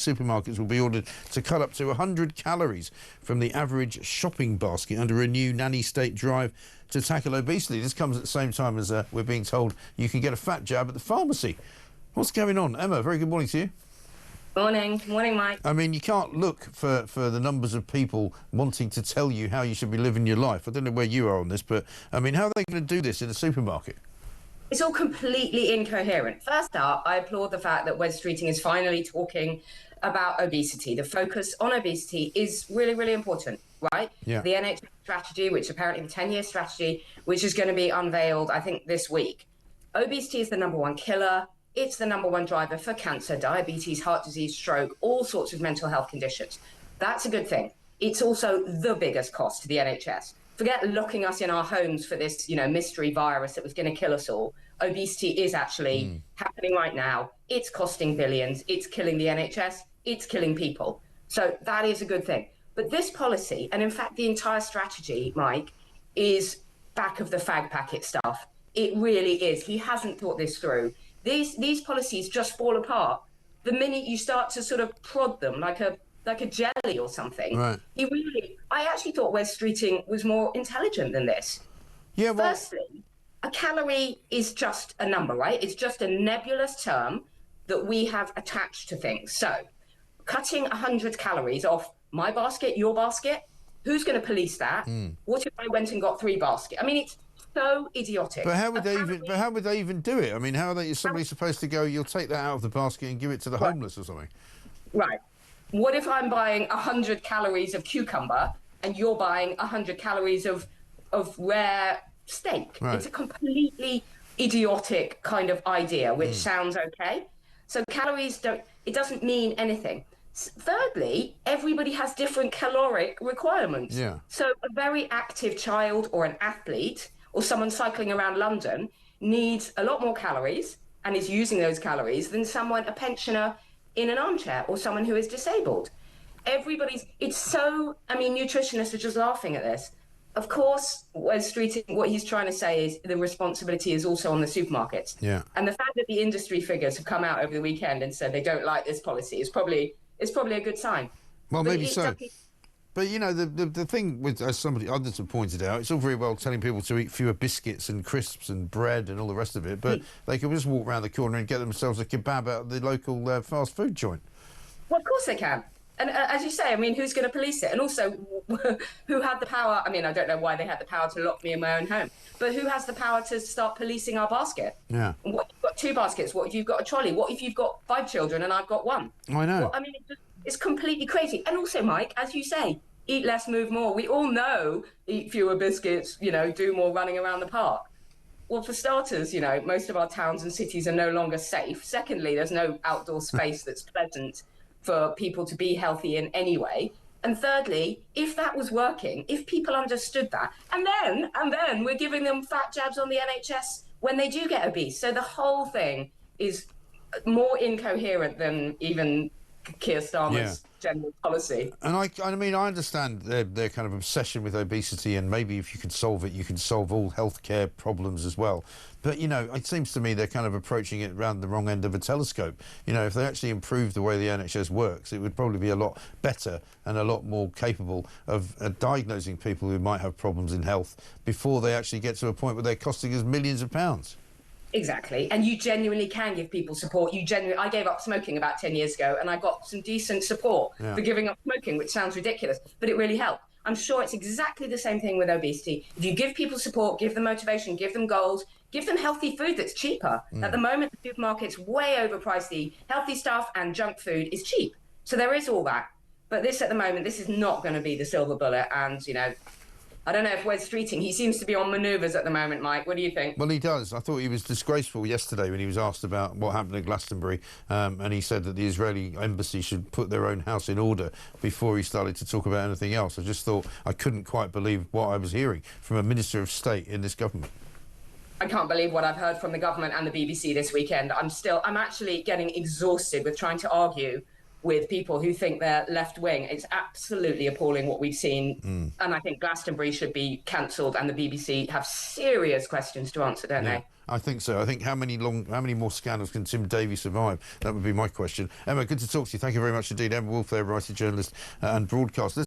Supermarkets will be ordered to cut up to 100 calories from the average shopping basket under a new nanny state drive to tackle obesity. This comes at the same time as we're being told you can get a fat jab at the pharmacy. What's going on? Emma, very good morning to you. Morning. Morning, Mike. I mean, you can't look for the numbers of people wanting to tell you how you should be living your life. I don't know where you are on this, but, I mean, how are they going to do this in a supermarket? It's all completely incoherent. First up, I applaud the fact that Wes Streeting is finally talking about obesity. The focus on obesity is really, really important, right? Yeah. The NHS strategy, which apparently the 10-year strategy, which is going to be unveiled, I think, this week. Obesity is the #1 killer. It's the #1 driver for cancer, diabetes, heart disease, stroke, all sorts of mental health conditions. That's a good thing. It's also the biggest cost to the NHS. Forget locking us in our homes for this, mystery virus that was going to kill us all. Obesity is actually happening right now. It's costing billions. It's killing the NHS. It's killing people. So that is a good thing. But this policy, and in fact the entire strategy, Mike, is back of the fag packet stuff. It really is. He hasn't thought this through. These policies just fall apart the minute you start to sort of prod them like a jelly or something. Right. I actually thought Wes Streeting was more intelligent than this. Yeah. Well, firstly, a calorie is just a number, right? It's just a nebulous term that we have attached to things. So cutting 100 calories off my basket, your basket, who's going to police that? What if I went and got 3 baskets? I mean, it's so idiotic. But how would they even do it? I mean, how is somebody supposed to go, you'll take that out of the basket and give it to the homeless or something? Right. What if I'm buying 100 calories of cucumber and you're buying 100 calories of rare steak? Right. It's a completely idiotic kind of idea, which sounds okay. So calories doesn't mean anything. Thirdly, everybody has different caloric requirements. Yeah. So a very active child or an athlete or someone cycling around London needs a lot more calories and is using those calories than a pensioner in an armchair or someone who is disabled. Nutritionists are just laughing at this. Of course, Wes Streeting, what he's trying to say is the responsibility is also on the supermarkets. Yeah. And the fact that the industry figures have come out over the weekend and said they don't like this policy is probably a good sign. Well, maybe so. But, the thing with, as others have pointed out, it's all very well telling people to eat fewer biscuits and crisps and bread and all the rest of it, but they can just walk around the corner and get themselves a kebab out of the local fast food joint. Well, of course they can. And as you say, I mean, who's going to police it? And also, who had the power? I mean, I don't know why they had the power to lock me in my own home, but who has the power to start policing our basket? Yeah. What if you've got 2 baskets? What if you've got a trolley? What if you've got 5 children and I've got 1? I know. Well, I mean, it's completely crazy. And also, Mike, as you say, eat less, move more. We all know eat fewer biscuits, do more running around the park. Well, for starters, most of our towns and cities are no longer safe. Secondly, there's no outdoor space that's pleasant for people to be healthy in anyway. And thirdly, if that was working, if people understood that, and then we're giving them fat jabs on the NHS when they do get obese. So the whole thing is more incoherent than even Keir Starmer's general policy. And I understand their kind of obsession with obesity, and maybe if you can solve it, you can solve all healthcare problems as well. But, it seems to me they're kind of approaching it around the wrong end of a telescope. If they actually improved the way the NHS works, it would probably be a lot better and a lot more capable of diagnosing people who might have problems in health before they actually get to a point where they're costing us millions of pounds. Exactly. And you genuinely can give people support. I gave up smoking about 10 years ago and I got some decent support for giving up smoking, which sounds ridiculous, but it really helped. I'm sure it's exactly the same thing with obesity. If you give people support, give them motivation, give them goals, give them healthy food that's cheaper. At the moment, the supermarket's way overpriced. The healthy stuff and junk food is cheap. So there is all that. But this, at the moment, this is not going to be the silver bullet. And, I don't know if Wes Streeting, he seems to be on manoeuvres at the moment, Mike. What do you think? Well, he does. I thought he was disgraceful yesterday when he was asked about what happened at Glastonbury, and he said that the Israeli embassy should put their own house in order before he started to talk about anything else. I just thought I couldn't quite believe what I was hearing from a Minister of State in this government. I can't believe what I've heard from the government and the BBC this weekend. I'm actually getting exhausted with trying to argue with people who think they're left wing. It's absolutely appalling what we've seen. And I think Glastonbury should be cancelled, and the BBC have serious questions to answer, don't they? I think so. I think how many more scandals can Tim Davies survive? That would be my question. Emma, good to talk to you. Thank you very much indeed. Emma Woolf, there, writer, journalist and broadcaster.